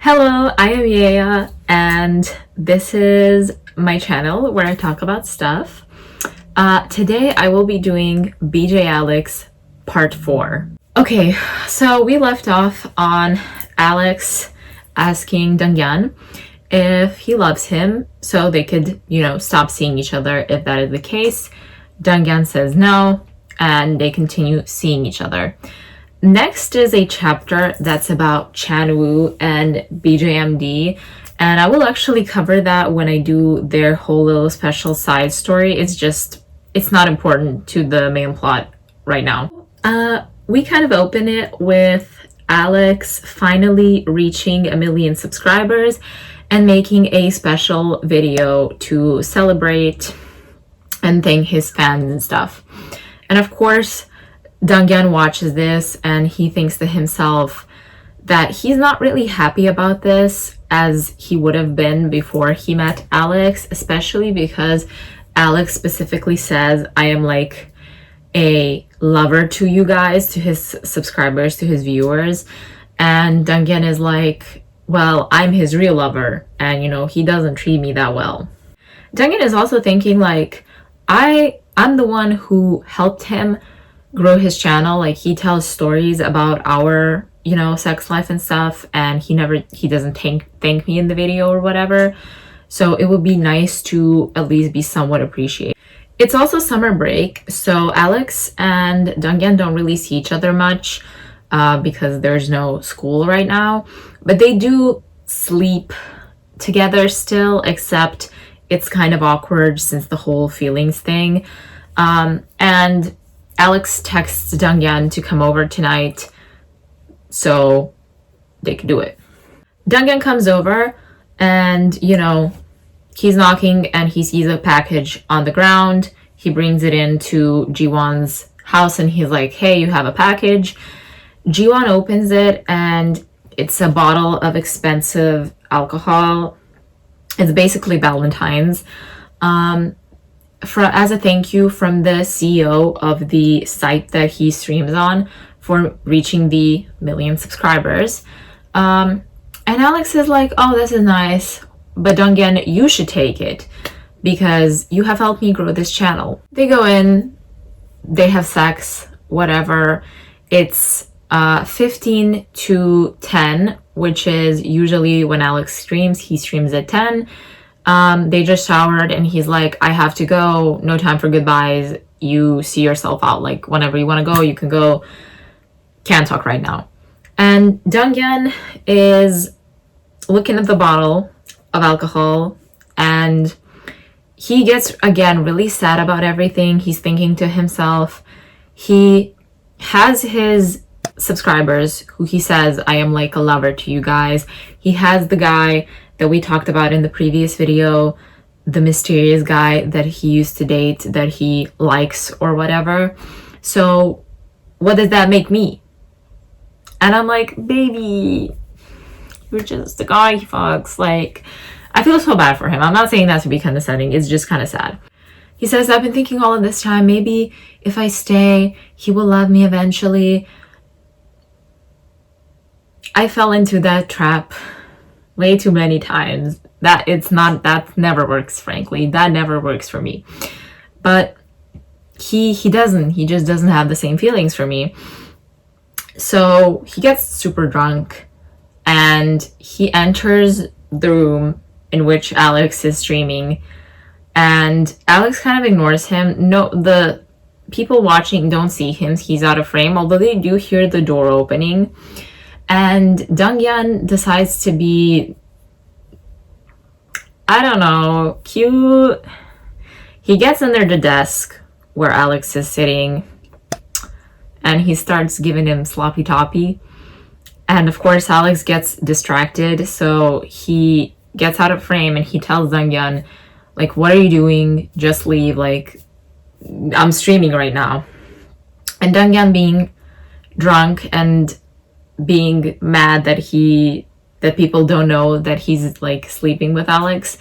Hello, I am Yaya, and this is my channel where I talk about stuff. Today I will be doing BJ Alex part 4. Okay, so we left off on Alex asking Dongyan if he loves him so they could, stop seeing each other if that is the case. Dongyan says no, and they continue seeing each other. Next is a chapter that's about Chanwoo and BJMD, and I will actually cover that when I do their whole little special side story. It's not important to the main plot right now. We kind of open it with Alex finally reaching 1 million subscribers and making a special video to celebrate and thank his fans and stuff. And of course, Dongyan watches this and he thinks to himself that he's not really happy about this as he would have been before he met Alex, especially because Alex specifically says, I am like a lover to you guys, to his subscribers, to his viewers. And Dongyan is like, well, I'm his real lover and, he doesn't treat me that well. Dongyan is also thinking like, I'm the one who helped him grow his channel. Like, he tells stories about our sex life and stuff, and he doesn't thank me in the video or whatever, so it would be nice to at least be somewhat appreciated. It's also summer break, so Alex and Dongyan don't really see each other much because there's no school right now, but they do sleep together still, except it's kind of awkward since the whole feelings thing. And Alex texts Dongyan to come over tonight so they could do it. Dongyan comes over and, he's knocking and he sees a package on the ground. He brings it into Jiwon's house and he's like, hey, you have a package. Jiwon opens it and it's a bottle of expensive alcohol. It's basically Valentine's. As a thank you from the CEO of the site that he streams on for reaching the 1 million subscribers. And Alex is like, oh, this is nice, but Dongyan, you should take it because you have helped me grow this channel. They go in, they have sex, whatever. It's 15 to 10, which is usually when Alex streams. He streams at 10. They just showered and he's like, I have to go, no time for goodbyes, you see yourself out, like whenever you want to go you can go, can't talk right now. And Dongyan is looking at the bottle of alcohol and he gets again really sad about everything. He's thinking to himself, he has his subscribers who he says, I am like a lover to you guys. He has the guy that we talked about in the previous video, the mysterious guy that he used to date, that he likes or whatever. So what does that make me? And I'm like, baby, you're just the guy he fucks. Like, I feel so bad for him. I'm not saying that to be condescending. It's just kind of sad. He says, I've been thinking all of this time, maybe if I stay, he will love me eventually. I fell into that trap way too many times. That never works, frankly. That never works for me. But he just doesn't have the same feelings for me. So he gets super drunk and he enters the room in which Alex is streaming, and Alex kind of ignores him. No, the people watching don't see him. He's out of frame, although they do hear the door opening. And Dongyan decides to be, I don't know, cute. He gets under the desk where Alex is sitting and he starts giving him sloppy toppy. And of course, Alex gets distracted, so he gets out of frame and he tells Dongyan, like, what are you doing? Just leave. Like, I'm streaming right now. And Dongyan, being drunk and being mad that people don't know that he's like sleeping with Alex,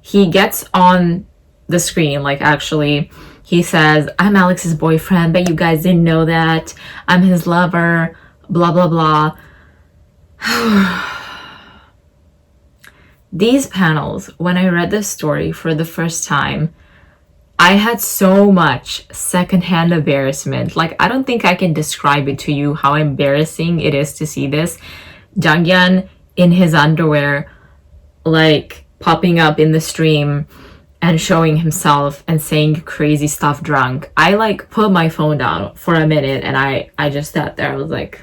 he gets on the screen, like, actually he says, I'm Alex's boyfriend, but you guys didn't know that, I'm his lover, blah blah blah. These panels, when I read this story for the first time, I had so much secondhand embarrassment. Like, I don't think I can describe it to you how embarrassing it is to see this. Janghyun in his underwear, like, popping up in the stream and showing himself and saying crazy stuff drunk. I, like, put my phone down for a minute and I just sat there. I was like,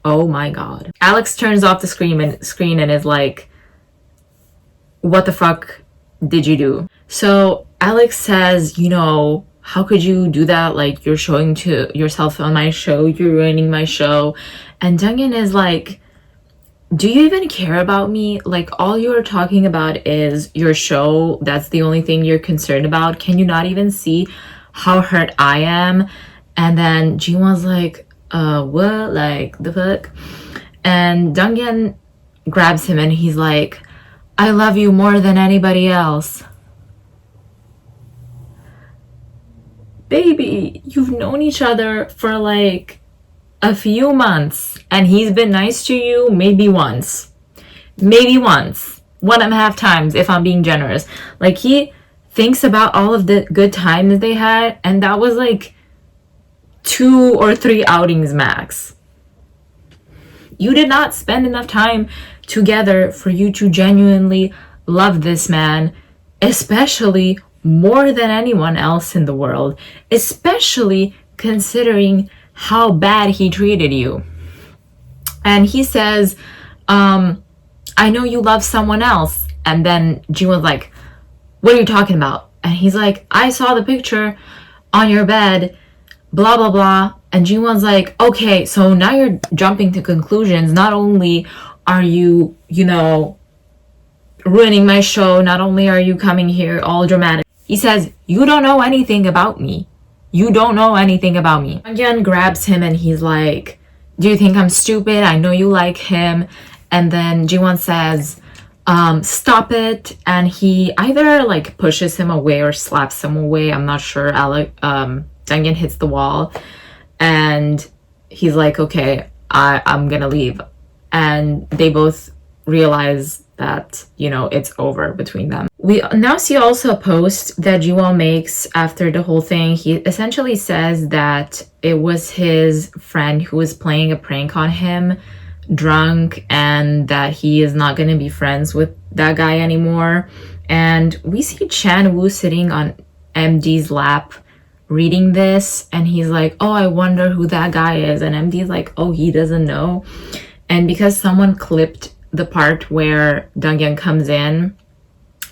oh my god. Alex turns off the screen and is like, what the fuck did you do? So Alex says, you know, how could you do that? Like, you're showing to yourself on my show, you're ruining my show. And Jungin is like, do you even care about me? Like, all you're talking about is your show. That's the only thing you're concerned about. Can you not even see how hurt I am? And then Jiwon's like, what? Like, the fuck? And Jungin grabs him and he's like, I love you more than anybody else. Baby, you've known each other for like a few months and he's been nice to you maybe once. Maybe once. 1.5 times if I'm being generous. Like, he thinks about all of the good times they had and that was like 2 or 3 outings max. You did not spend enough time together for you to genuinely love this man, especially more than anyone else in the world, especially considering how bad he treated you. And he says, I know you love someone else. And then Jiwon's like, what are you talking about? And he's like, I saw the picture on your bed, blah, blah, blah. And Jiwon's like, okay, so now you're jumping to conclusions. Not only are you, you know, ruining my show, not only are you coming here all dramatic. He says, you don't know anything about me. You don't know anything about me. Junghyun grabs him and he's like, do you think I'm stupid? I know you like him. And then Jiwon says, stop it. And he either like pushes him away or slaps him away. I'm not sure. Junghyun hits the wall and he's like, okay, I'm gonna leave. And they both realize that, you know, it's over between them. We now see also a post that Jiwon makes after the whole thing. He essentially says that it was his friend who was playing a prank on him, drunk, and that he is not going to be friends with that guy anymore. And we see Chan Woo sitting on MD's lap reading this, and he's like, oh, I wonder who that guy is. And MD's like, oh, he doesn't know. And because someone clipped the part where Junghyun comes in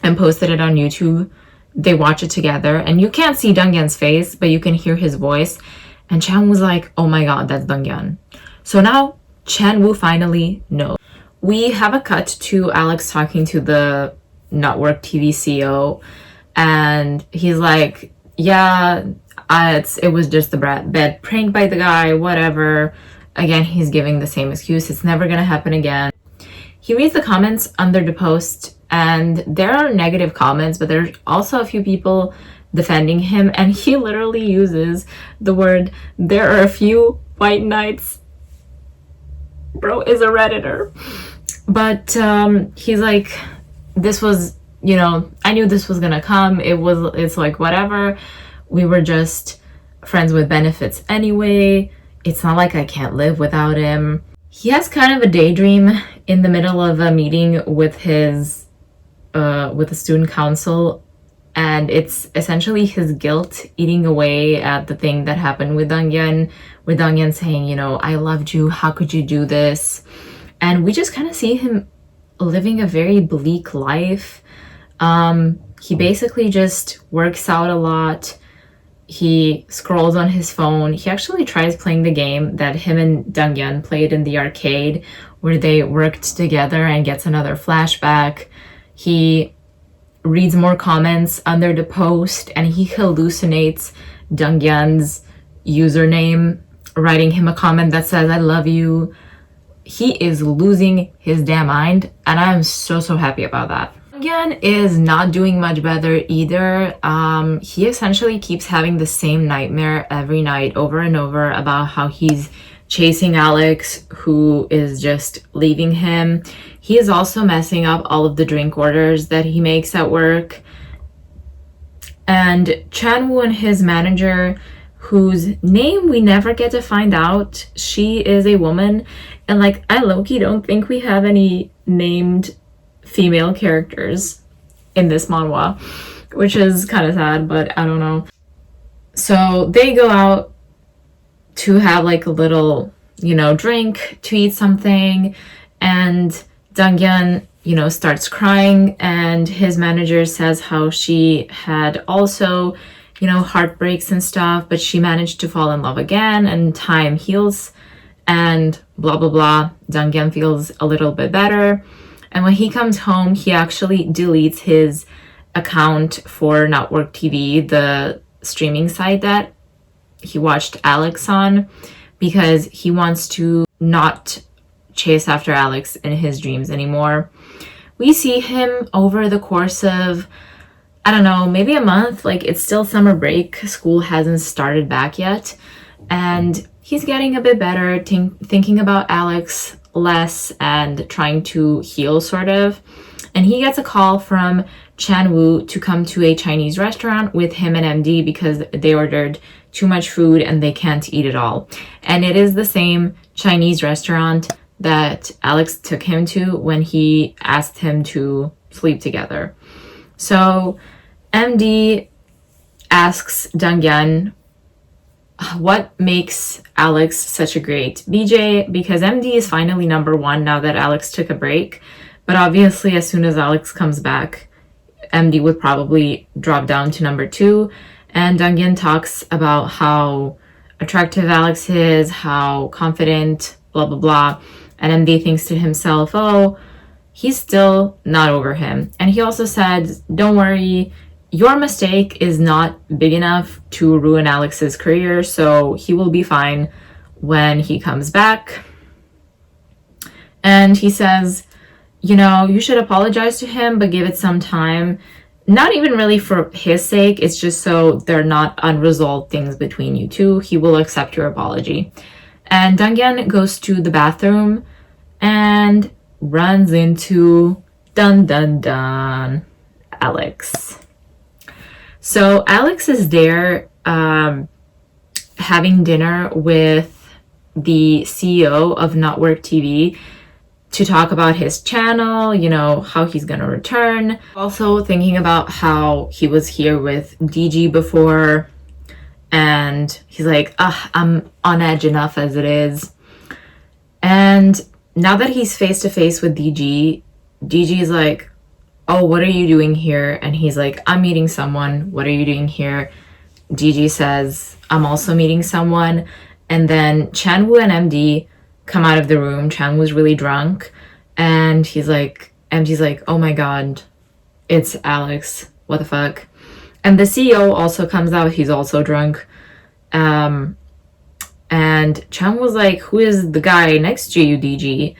and posted it on YouTube, they watch it together. And you can't see Junghyun's face, but you can hear his voice. And Chan was like, oh my god, that's Junghyun. So now Chan Woo finally knows. We have a cut to Alex talking to the network TV CEO. And he's like, yeah, it was just a bad prank by the guy, whatever. Again, he's giving the same excuse. It's never gonna happen again. He reads the comments under the post, and there are negative comments, but there's also a few people defending him, and he literally uses the word, there are a few white knights. Bro is a Redditor. But he's like, this was, you know, I knew this was gonna come. It's like, whatever. We were just friends with benefits anyway. It's not like I can't live without him. He has kind of a daydream in the middle of a meeting with his with the student council, and it's essentially his guilt eating away at the thing that happened with Junghyun, with Junghyun saying, you know, I loved you, how could you do this? And we just kind of see him living a very bleak life. He basically just works out a lot. He scrolls on his phone. He actually tries playing the game that him and Junghyun played in the arcade where they worked together and gets another flashback. He reads more comments under the post and he hallucinates Junghyun's username, writing him a comment that says, I love you. He is losing his damn mind, and I'm so happy about that. Junghyun is not doing much better either. He essentially keeps having the same nightmare every night over and over about how he's chasing Alex, who is just leaving him. He is also messing up all of the drink orders that he makes at work. And Chan-woo and his manager, whose name we never get to find out, she is a woman. And like, I low-key don't think we have any named female characters in this manhwa, which is kind of sad, but I don't know. So they go out to have like a little, drink, to eat something, and Donghyun, starts crying, and his manager says how she had also, heartbreaks and stuff, but she managed to fall in love again, and time heals, and blah, blah, blah. Donghyun feels a little bit better. And when he comes home, he actually deletes his account for Network TV, the streaming site that he watched Alex on, because he wants to not chase after Alex in his dreams anymore. We see him over the course of, I don't know, maybe a month. Like, it's still summer break. School hasn't started back yet. And he's getting a bit better, thinking about Alex less and trying to heal, sort of. And he gets a call from Chan-woo to come to a Chinese restaurant with him and MD because they ordered too much food and they can't eat it all. And it is the same Chinese restaurant that Alex took him to when he asked him to sleep together. So MD asks Donghyun what makes Alex such a great BJ, because MD is finally number one now that Alex took a break. But obviously, as soon as Alex comes back, MD would probably drop down to number two. And Donghyun talks about how attractive Alex is, how confident, blah, blah, blah. And MD thinks to himself, oh, he's still not over him. And he also said, don't worry, your mistake is not big enough to ruin Alex's career, so he will be fine when he comes back. And he says, you should apologize to him, but give it some time. Not even really for his sake, it's just so they're not unresolved things between you two. He will accept your apology. And Donghyun goes to the bathroom and runs into Alex. So Alex is there having dinner with the CEO of Network TV to talk about his channel, how he's gonna return. Also thinking about how he was here with DG before, and he's like, I'm on edge enough as it is. And now that he's face to face with DG is like, oh, what are you doing here? And he's like, I'm meeting someone. What are you doing here? DG says, I'm also meeting someone. And then Chan-woo and MD come out of the room. Chan-woo's really drunk. And MD's like, oh my God, it's Alex. What the fuck? And the CEO also comes out. He's also drunk. And Chan was like, who is the guy next to you, DG?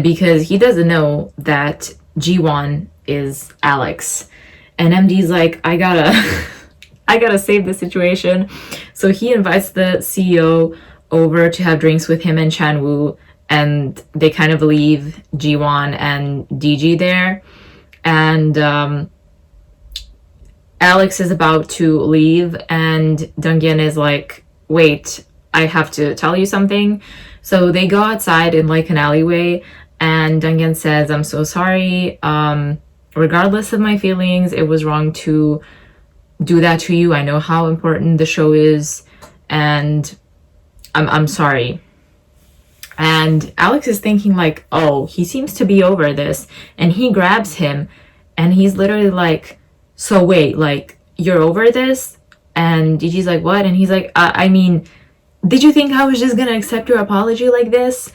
Because he doesn't know that G1 is Alex. And MD's like, I gotta save the situation. So he invites the CEO over to have drinks with him and Chan-woo, and they kind of leave G1 and DG there. And Alex is about to leave, and Donghyun is like, wait, I have to tell you something. So they go outside in like an alleyway, and Donghyun says, I'm so sorry. Regardless of my feelings, it was wrong to do that to you. I know how important the show is, and I'm sorry. And Alex is thinking like, oh, he seems to be over this. And he grabs him, and he's literally like, so wait, like, you're over this? And DG's like, what? And he's like, I mean, did you think I was just gonna accept your apology like this?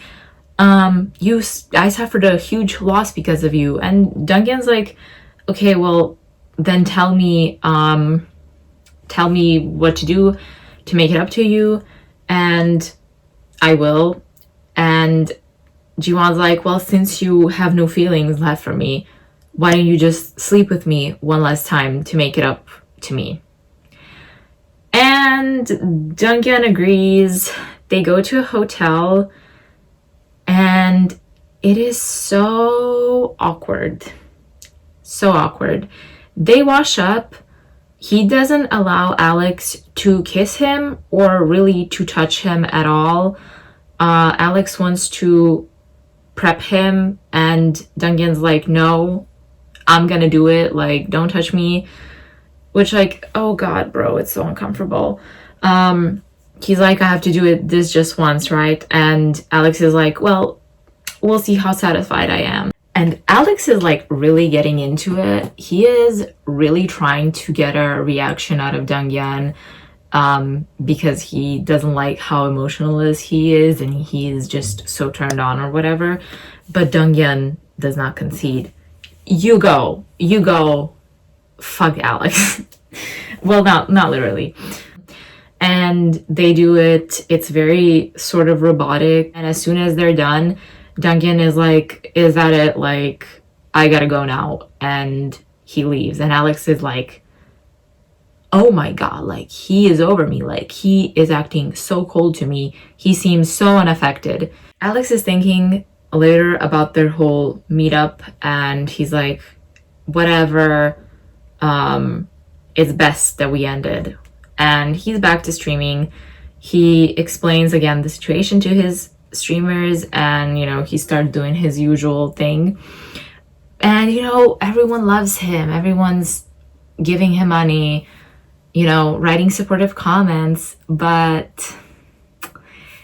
I suffered a huge loss because of you. And Donghyun's like, okay, well, then tell me what to do to make it up to you, and I will. And Jiwon's like, well, since you have no feelings left for me, why don't you just sleep with me one last time to make it up to me? And Donghyun agrees They go to a hotel and it is so awkward. So awkward. They wash up. He doesn't allow Alex to kiss him or really to touch him at all. Alex wants to prep him and Donghyun's like, no, I'm gonna do it. Like, don't touch me. Which, like, oh god, bro, it's so uncomfortable. He's like, I have to do it this just once, right? And Alex is like, well, we'll see how satisfied I am. And Alex is like really getting into it. He is really trying to get a reaction out of Donghyun because he doesn't like how emotional he is and he is just so turned on or whatever. But Donghyun does not concede. You go, fuck Alex. Well, not literally. And they do it. It's very sort of robotic. And as soon as they're done, Donghyun is like, is that it? Like, I gotta go now. And he leaves. And Alex is like, oh my god, like, he is over me. Like, he is acting so cold to me. He seems so unaffected. Alex is thinking later about their whole meetup. And he's like, whatever. It's best that we ended. And he's back to streaming. He explains again the situation to his streamers and, you know, he started doing his usual thing. And, you know, everyone loves him. Everyone's giving him money, you know, writing supportive comments, but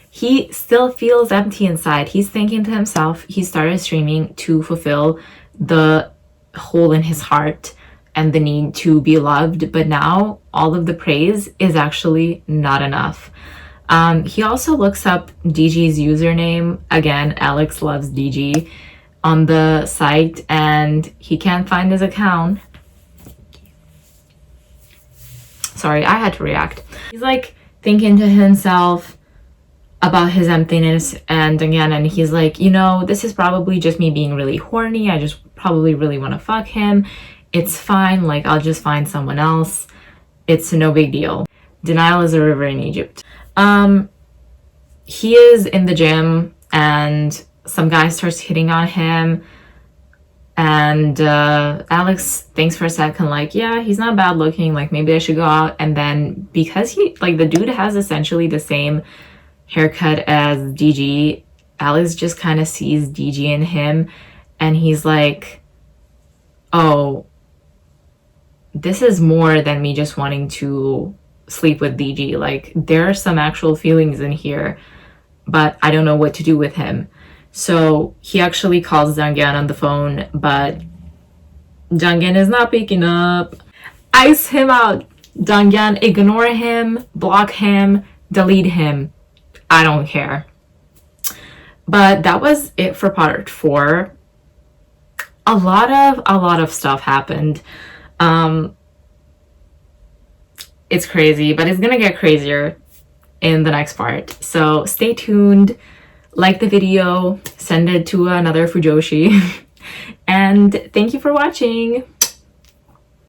he still feels empty inside. He's thinking to himself, he started streaming to fulfill the hole in his heart and the need to be loved, but now all of the praise is actually not enough. He also looks up DG's username. Again, Alex loves DG on the site and he can't find his account. Sorry, I had to react. He's like thinking to himself about his emptiness and again, and he's like, you know, this is probably just me being really horny. I just probably really want to fuck him. It's fine, like, I'll just find someone else. It's no big deal. Denial is a river in Egypt. He is in the gym and some guy starts hitting on him and Alex thinks for a second like, yeah, he's not bad looking, like maybe I should go out. And then because he, like, the dude has essentially the same haircut as DG, Alex just kind of sees DG in him and he's like, oh, this is more than me just wanting to sleep with DG. Like, there are some actual feelings in here, but I don't know what to do with him. So he actually calls Donghyun on the phone, but Donghyun is not picking up. Ice him out. Donghyun, ignore him, block him, delete him. I don't care. But that was it for part 4. A lot of stuff happened. It's crazy, but it's gonna get crazier in the next part. So stay tuned, like the video, send it to another Fujoshi, and thank you for watching.